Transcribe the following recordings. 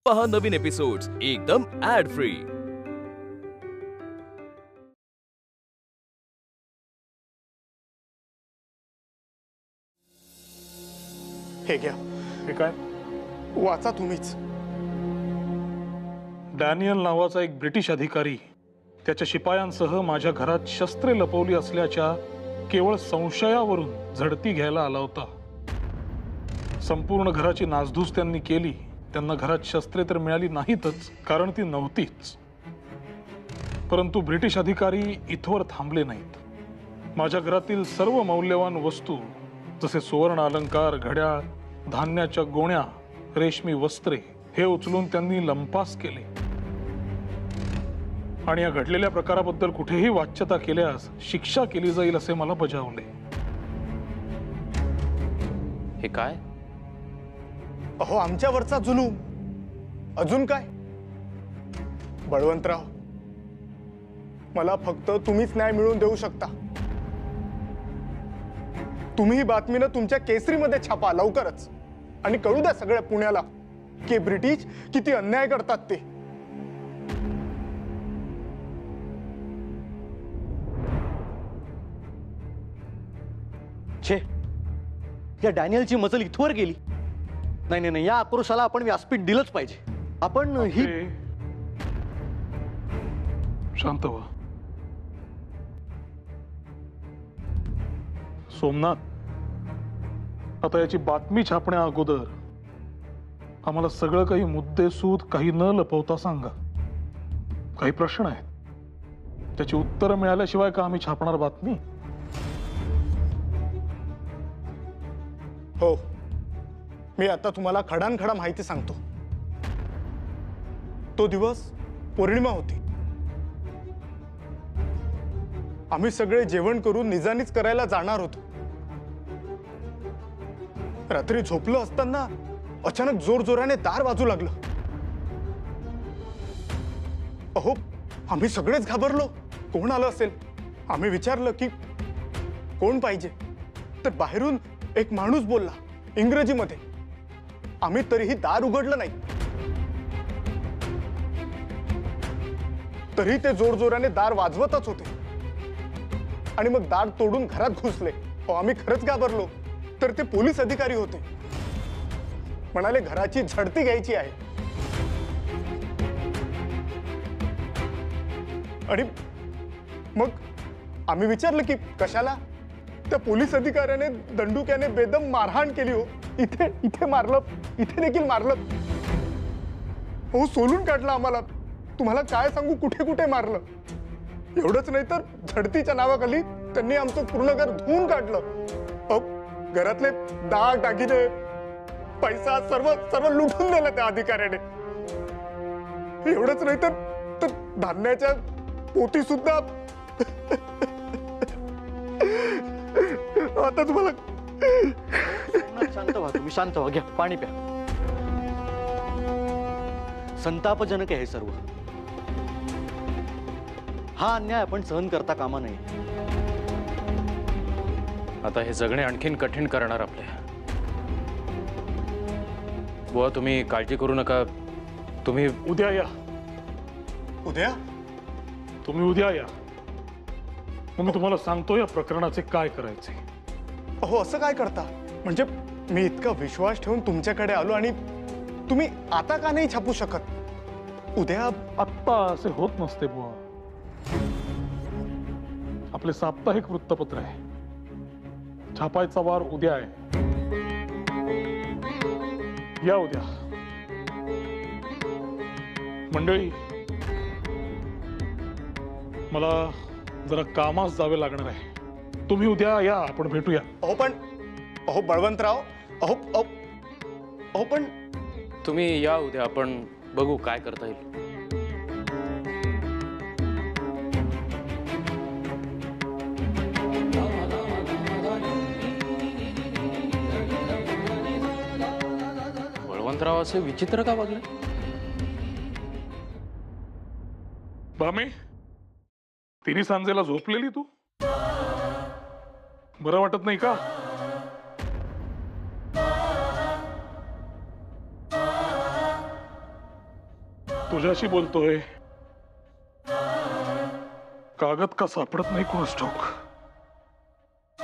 पहा नवीन एपिसोड्स एकदम add free. हे घ्या। हे काय? वाचा तुम्हीच। डॅनियल नावाचा एक ब्रिटिश अधिकारी त्याच्या शिपायांसह माझ्या घरात शस्त्रे लपवली असल्याच्या केवळ संशयावरून झडती घ्यायला आला होता। संपूर्ण घराची नासधूस त्यांनी केली। त्यांना घरात शस्त्रे तर मिळाली नाहीतच, कारण ती नव्हतीच। परंतु ब्रिटिश अधिकारी इथवर थांबले नाहीत। माझ्या घरातील सर्व मौल्यवान वस्तू जसे सुवर्ण अलंकार, घड्याळ, धान्याच्या गोण्या, रेशमी वस्त्रे हे उचलून त्यांनी लंपास केले। आणि या घडलेल्या प्रकाराबद्दल कुठेही वाच्यता केल्यास शिक्षा केली जाईल असे मला बजावले। हे काय? अहो, आमच्यावरचा जुलूम। अजून काय? बळवंतराव, मला फक्त तुम्हीच न्याय मिळवून देऊ शकता। तुम्ही ही बातमीनं तुमच्या केसरीमध्ये छापा लवकरच, आणि कळू द्या सगळ्या पुण्याला की ब्रिटिश किती अन्याय करतात ते। छे, या डॅनियलची मजल इथवर गेली। नाही नाही नाही, या आक्रोशाला आपण व्यासपीठ दिलंच पाहिजे। आपण ही शांत व्हा। सोमनाथ, आता याची बातमी छापण्या अगोदर आम्हाला सगळं काही मुद्देसूद, काही न लपवता सांगा। काही प्रश्न आहेत, त्याची उत्तरं मिळाल्याशिवाय का आम्ही छापणार बातमी? हो, मी आता तुम्हाला खडानखडा माहिती सांगतो। तो दिवस पौर्णिमा होती। आम्ही सगळे जेवण करून निजानीच करायला जाणार होतो। रात्री झोपलो असताना अचानक जोरजोराने दार वाजू लागलं। अहो, आम्ही सगळेच घाबरलो। कोण आलं असेल? आम्ही विचारलं की कोण पाहिजे, तर बाहेरून एक माणूस बोलला इंग्रजीमध्ये। आम्ही तरीही दार उघडलं नाही, तरी ते जोरजोराने दार वाजवतच होते आणि मग दार तोडून घरात घुसले। आम्ही खरंच घाबरलो। तर ते पोलीस अधिकारी होते। म्हणाले घराची झडती घ्यायची आहे। आणि मग आम्ही विचारलं की कशाला? त्या पोलीस अधिकाऱ्याने दंडुक्याने बेदम मारहाण केली हो। इथे इथे मारलं, इथे देखील मारलं। हो, सोलून काढलं आम्हाला। तुम्हाला काय सांगू, कुठे कुठे मारलं। एवढंच नाही तर झडतीच्या नावाखाली त्यांनी आमचं पूर्ण घर धुवून काढलं। घरातले दाग दागिने, पैसा सर्व सर्व लुटून दिला त्या अधिकाऱ्याने। एवढंच नाही तर धान्याच्या पोती सुद्धा। आता तुम्हाला शांत व्हा, तुम्ही शांत व्हा। घ्या पाणी प्या। संतापजनक आहे हे सर्व। हा अन्याय आपण सहन करता कामा नये। आता हे जगणे आणखीन कठीण करणार आपल्या। बुवा, तुम्ही काळजी करू नका। तुम्ही उद्या या। उद्या? तुम्ही उद्या या, मग मी तुम्हाला सांगतो या प्रकरणाचे काय करायचे। अहो, असं काय करता? म्हणजे मी इतका विश्वास ठेवून तुमच्याकडे आलो आणि तुम्ही आता का नाही छापू शकत? उद्या? आत्ता असे होत नसते बुवा। आपले साप्ताहिक वृत्तपत्र आहे, छापायचा वार उद्या आहे। या उद्या। मंडळी, मला जरा कामास जावे लागणार आहे। तुम्ही उद्या या, आपण भेटूया। अहो बळवंतराव, पण तुम्ही या उद्या, आपण बघू काय करता येईल। बळवंतराव असे विचित्र का वागले? बामे, तिन्ही सांजेला झोपलेली तू? बरं वाटत नाही का? तुझ्याशी बोलतोय. कागद का सापडत नाही कोणास ठाऊक.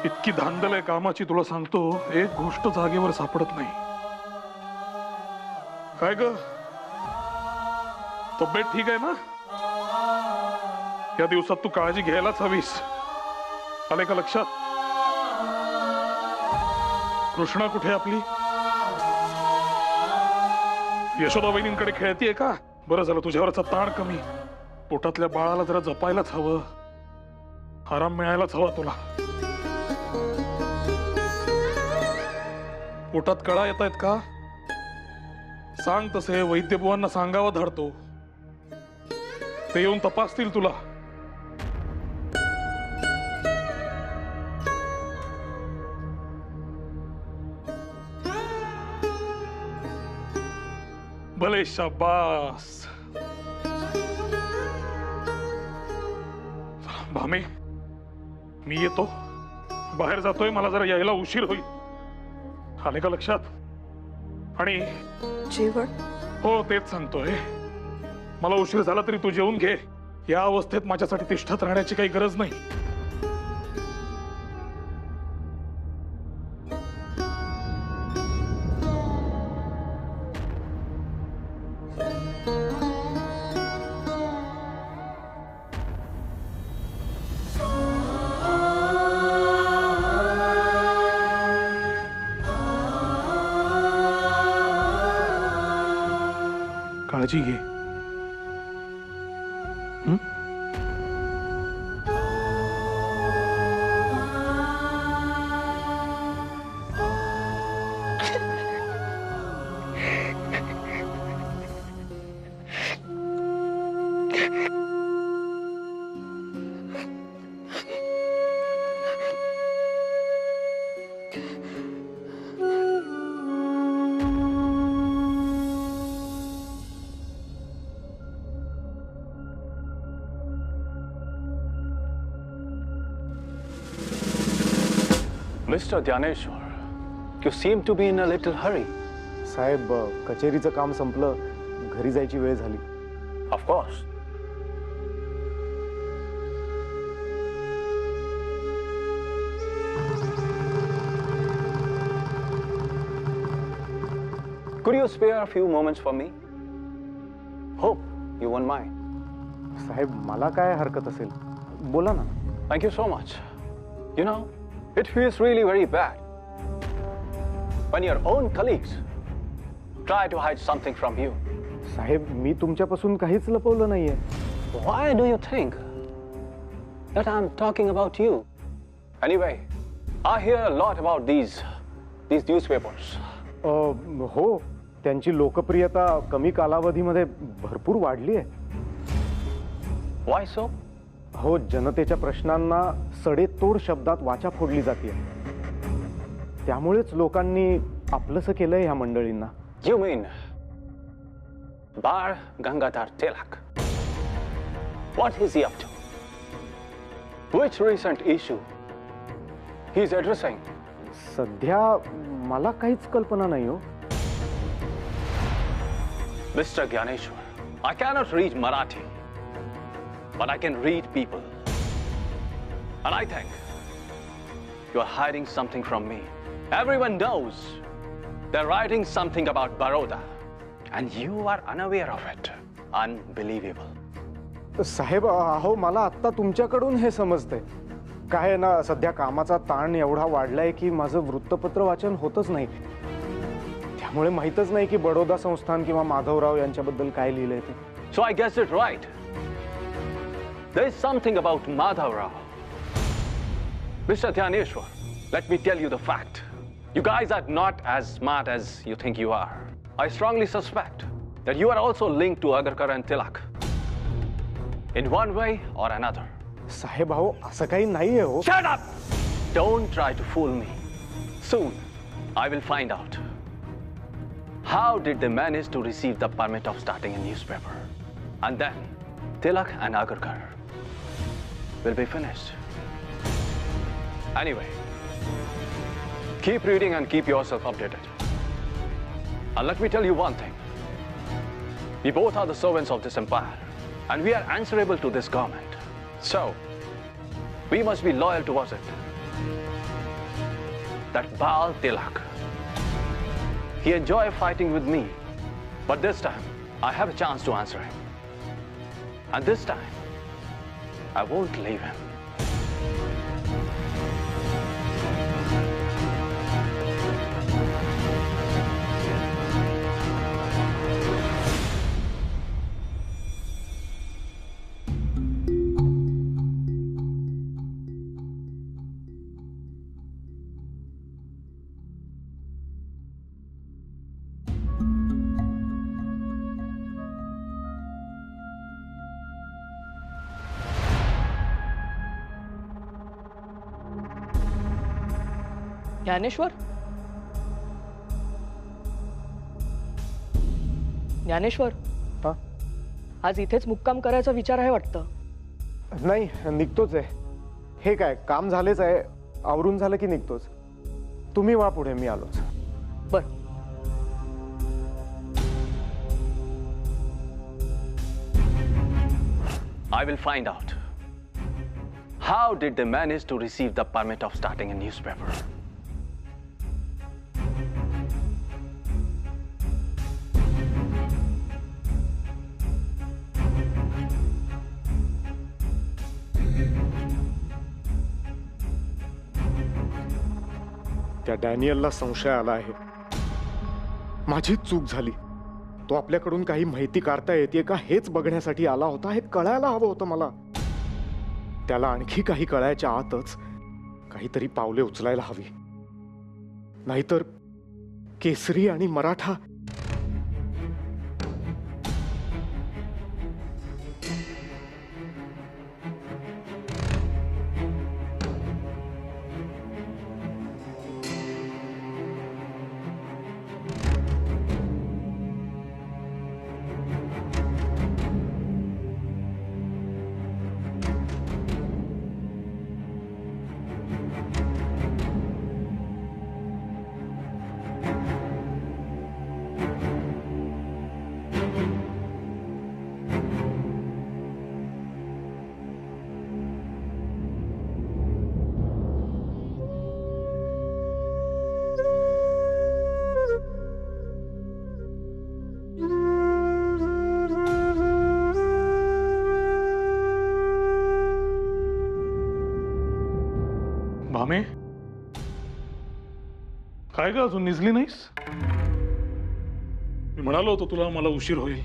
इतकी धांदल आहे कामाची, तुला सांगतो एक गोष्ट जागेवर सापडत नाही. काय ग, तब्येत ठीक आहे ना? या दिवसात तू काळजी घ्यायलाच हवीस. आले का लक्षात? कृष्णा कुठे आपली? यशोदा वहिनींकडे खेळतीये का? बरं झालं, तुझ्यावरचा ताण कमी. पोटातल्या बाळाला जरा जपायलाच हवं, आराम मिळायलाच हवा तुला. पोटात कळा येत आहेत का? सांग तसे वैद्यबुवांना सांगावं धाडतो, ते येऊन तपासतील तुला. भले, शाबास. भामे, मी येतो, बाहेर जातोय, मला जरा यायला उशीर होईल. आले का लक्षात? आणि जेवण? हो, तेच सांगतोय. मला उशीर झाला तरी तू जेवून घे. या अवस्थेत माझ्यासाठी तिष्ठत राहण्याची काही गरज नाही. काळजी घे. Mr. Dhyaneshwar, you seem to be in a little hurry. साहेब, कचेरीचं काम संपलं, घरी जायची वेळ झाली. Of course. Could you spare a few moments for me? Hope you won't mind. साहेब, मला काय हरकत असेल, बोला ना. Thank you so much. You know, it feels really very bad when your own colleagues try to hide something from you. साहेब, मी तुमच्यापासून काहीच लपवलं नाहीये. Why do you think that I'm talking about you? Anyway, I hear a lot about these newspapers. हो, त्यांची लोकप्रियता कमी कालावधीमध्ये भरपूर वाढली आहे. Why so? हो, जनतेच्या प्रश्नांना सडेतोड शब्दात वाचा फोडली जाते. त्यामुळेच लोकांनी आपलंसं केलंय ह्या मंडळींना. You mean Bal Gangadhar Tilak? What is he up to? Which recent issue he's addressing? सध्या मला काहीच कल्पना नाही हो. Mr. Dhyaneshwar, I cannot read Marathi, but I can read people. And I think you're hiding something from me. Everyone knows they're writing something about Baroda, and you are unaware of it. Unbelievable. साहेब, अहो, मला आत्ता तुमच्याकडून हे समजतंय. काय आहे ना, सध्या कामाचा ताण एवढा वाढलाय की माझं वृत्तपत्र वाचन होतच नाही. त्यामुळे माहीतच नाही की बडोदा संस्थान किंवा माधवराव यांच्याबद्दल काय लिहिलंय ते. So I guessed it right. There is something about Madhav Rao. Mr. Dhyaneshwar, let me tell you the fact. You guys are not as smart as you think you are. I strongly suspect that you are also linked to Agarkar and Tilak in one way or another. साहेब, अहो, असं काही नाहीये हो. Shut up! Don't try to fool me. Soon, I will find out. How did they manage to receive the permit of starting a newspaper? And then, Tilak and Agarkar will be finished. Anyway, keep reading and keep yourself updated. And let me tell you one thing. We both are the servants of this empire, and we are answerable to this government. So, we must be loyal towards it. That Baal Tilak, he enjoyed fighting with me, but this time, I have a chance to answer him. And this time, I won't leave him. Dnyaneshwar, Dnyaneshwar, हा? आज इथेच मुक्काम करायचा विचार आहे वाटतं. नाही, निघतोच आहे. हे काय, काम झालेच आहे, आवरून झालं की निघतोच. तुम्ही वा पुढे, मी आलोच. बर. I will find out. How did they manage to receive the permit of starting a newspaper? त्या डॅनियलला संशय आला आहे. माझीच चूक झाली. तो आपल्याकडून काही माहिती काढता येते का हेच बघण्यासाठी आला होता. हे कळायला हवं होतं मला. त्याला आणखी काही कळायच्या आतच काहीतरी पावले उचलायला हवी. नाहीतर केसरी आणि मराठा भामे, काय ग अजून निजली नाहीस? मी म्हणालो होतो तुला मला उशीर होईल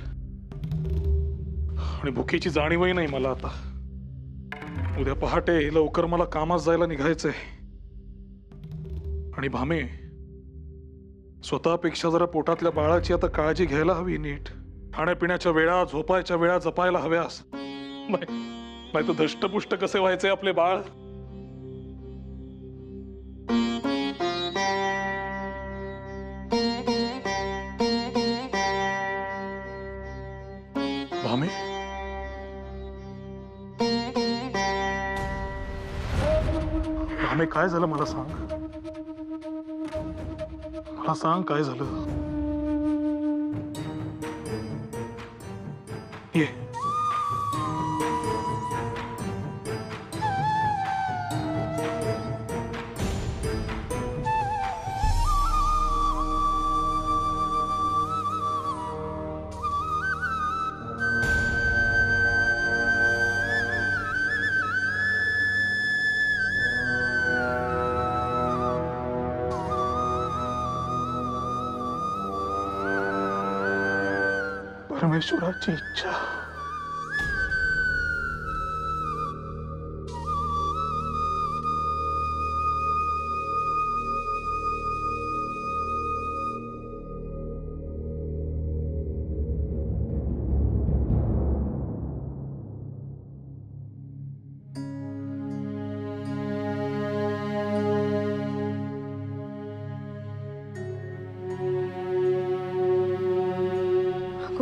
आणि भुकेची जाणीवही नाही मला आता. उद्या पहाटे लवकर मला कामात जायला निघायचंय. आणि भामे, स्वतःपेक्षा जरा पोटातल्या बाळाची आता काळजी घ्यायला हवी नीट. खाण्यापिण्याच्या वेळा, झोपायच्या वेळा जपायला हव्यास. नाही तर धष्टपुष्ट कसे व्हायचे आपले बाळ. भामे, भामे, काय झालं मला सांग. मला सांग काय झालं. ये. परमेश्वराची इच्छा.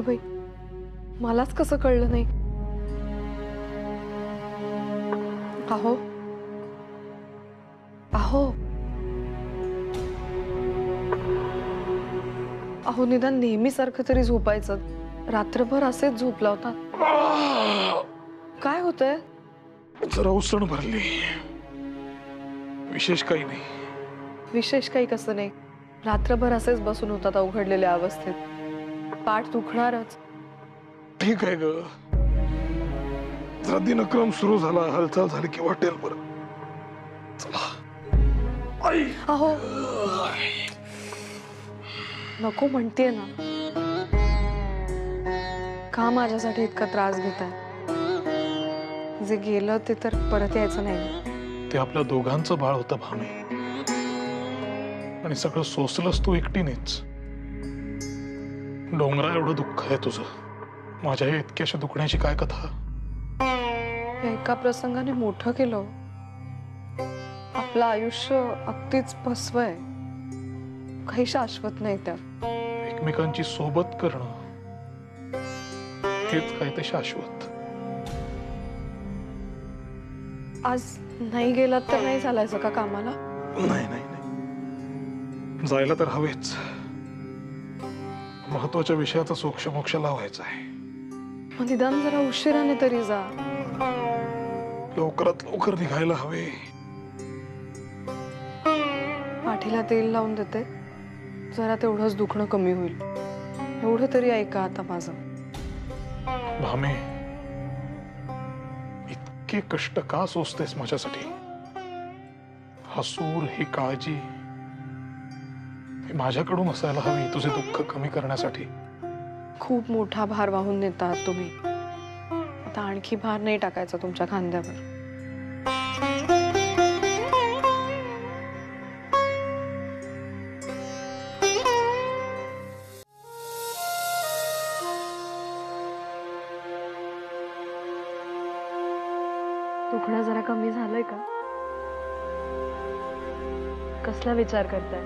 बाई, मलाच कसं कळलं नाही. अहो अहो अहो निदान नेहमीसारखं तरी झोपायचं. रात्रभर असेच झोपला होता. काय होतंय? जरा उसण भरली, विशेष काही नाही. विशेष काही कसं नाही. रात्रभर असेच बसून होतात अवघडलेल्या अवस्थेत. पाठ दुखणारच. ठीक आहे ग, जरा दिनक्रम सुरू झाला, हालचाल झाली की वाटेल बरं. चला. आई. अहो नको म्हणतेय ना. का माझ्यासाठी इतका त्रास घेताय? जे गेलं ते तर परत यायचं नाही. ते आपल्या दोघांचं बाळ होतं भामे, आणि सगळं सोसलंस तू एकटीनेच. डोंगरा एवढं दुःख आहे तुझं, माझ्या इतक्याशा दुखण्याची काय कथा? या एका प्रसंगाने मोठं केलं. आपलं आयुष्य अगदीच फसव आहे. काही शाश्वत नाही त्यात. एकमेकांची सोबत करणं हेच काय ते शाश्वत. आज नाही गेलात तर नाही चालायचं का कामाला? नाही नाही नाही, जायला तर हवेच. महत्वाच्या विषयाचा सोक्षमोक्ष लावायचा आहे. मग निदान जरा उशिराने तरी जा. लवकरात लवकर निघायला हवे. पाठीला तेल लावून देते, जरा तेवढंच दुखणं कमी होईल. एवढं तरी ऐका आता माझं. भामे, इतके कष्ट का सोसतेस माझ्यासाठी? हसूर ही काळजी माझ्याकडून असायला हवी तुझे दुःख कमी करण्यासाठी. खूप मोठा भार वाहून नेतात तुम्ही. आता आणखी भार नाही टाकायचा तुमच्या खांद्यावर. दुखणं जरा कमी झालंय का? कसला विचार करताय?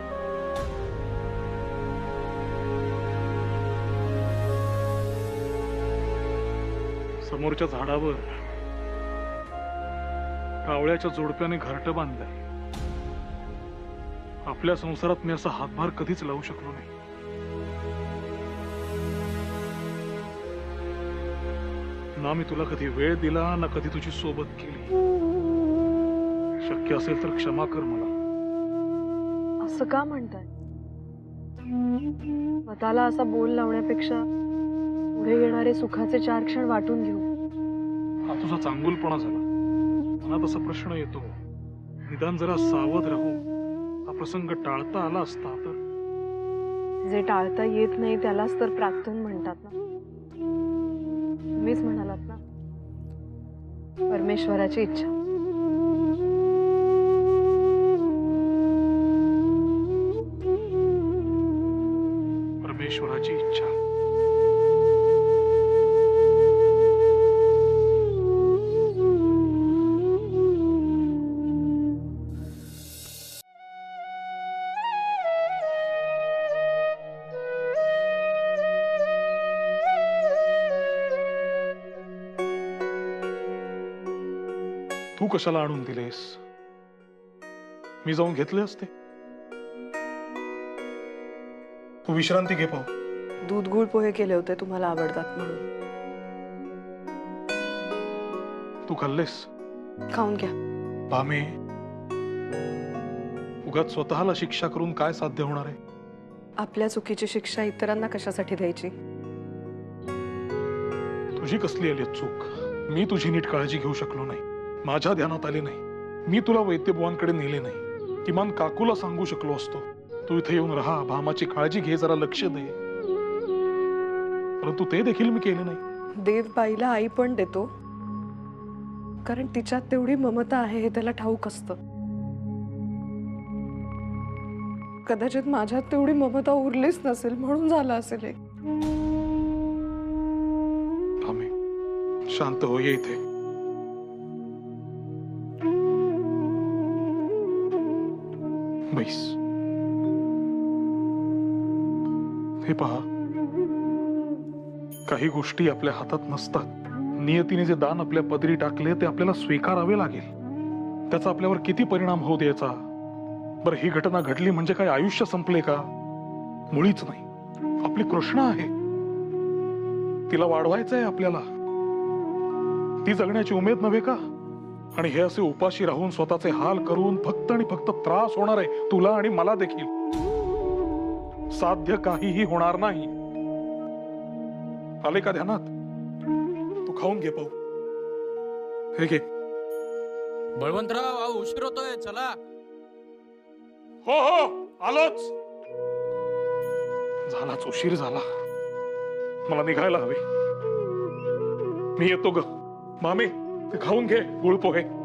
समोरच्या झाडावर कावळ्याच्या जोडप्याने घरटं बांधलंय. आपल्या संसारात मी असा हातभार कधीच लावू शकलो नाही. ना मी तुला कधी वेळ दिला, ना कधी तुझी सोबत केली. शक्य असेल तर क्षमा कर मला. असं का म्हणताय? स्वतःला असा बोल लावण्यापेक्षा पुढे येणारे सुखाचे 4 क्षण वाटून घेऊ. हा तुझा चांगुलपणा झाला. मनात असा प्रश्न येतो, निदान जरा सावध राहू. हा प्रसंग टाळता आला असता तर. जे टाळता येत नाही त्यालाच तर प्रार्थना म्हणतात ना. तुम्हीच म्हणालात ना, परमेश्वराची इच्छा. परमेश्वराची इच्छा. तू कशाला आणून दिलेस? मी जाऊन घेतले असते. तू विश्रांती घे पाहू. दूध गुळ पोहे केले होते, तुम्हाला आवडतात म्हणून. तू खाल्लेस? खाऊन घ्या. भामे, उगाच स्वतःला शिक्षा करून काय साध्य होणार आहे? आपल्या चुकीची शिक्षा इतरांना कशासाठी द्यायची? तुझी कसली आली चूक? मी तुझी नीट काळजी घेऊ शकलो नाही, माझ्या ध्यानात आले नाही. मी तुला वैद्यबुवांकडे नेले नाही. किमान काकूला सांगू शकलो असतो, तू इथे येऊन राहा, भामाची काळजी घे, जरा लक्ष दे. परंतु ते देखील मी केले नाही. देव बाईला आई पण देतो, कारण तिच्यात तेवढी ममता आहे हे त्याला ठाऊक असतं. कदाचित माझ्यात तेवढी ममता उरलीच नसेल म्हणून झालं असेल हे. भामे, शांत हो, ये इथे. बैस. हे पहा, काही गोष्टी आपल्या हातात नसतात. नियतीने जे दान आपल्या पदरी टाकले ते आपल्याला स्वीकारावे लागेल. त्याचा आपल्यावर किती परिणाम होऊ द्यायचा? बरं, ही घटना घडली म्हणजे काय आयुष्य संपले का? मुळीच नाही. आपली कृष्णा आहे. तिला वाढवायचंय आपल्याला. ती जगण्याची उमेद नव्हे का? आणि हे असे उपाशी राहून स्वतःचे हाल करून फक्त आणि फक्त त्रास होणार आहे तुला आणि मला देखील. साध्य काहीही होणार नाही. आले का ध्यानात? तू खाऊन घे पाहू. हे घे. बळवंतराव उशीर होतोय, चला. हो हो आलोच. झालाच उशीर झाला. मला निघायला हवे. मी येतो ग. मामी ते खाऊन घे गुळ पोहे.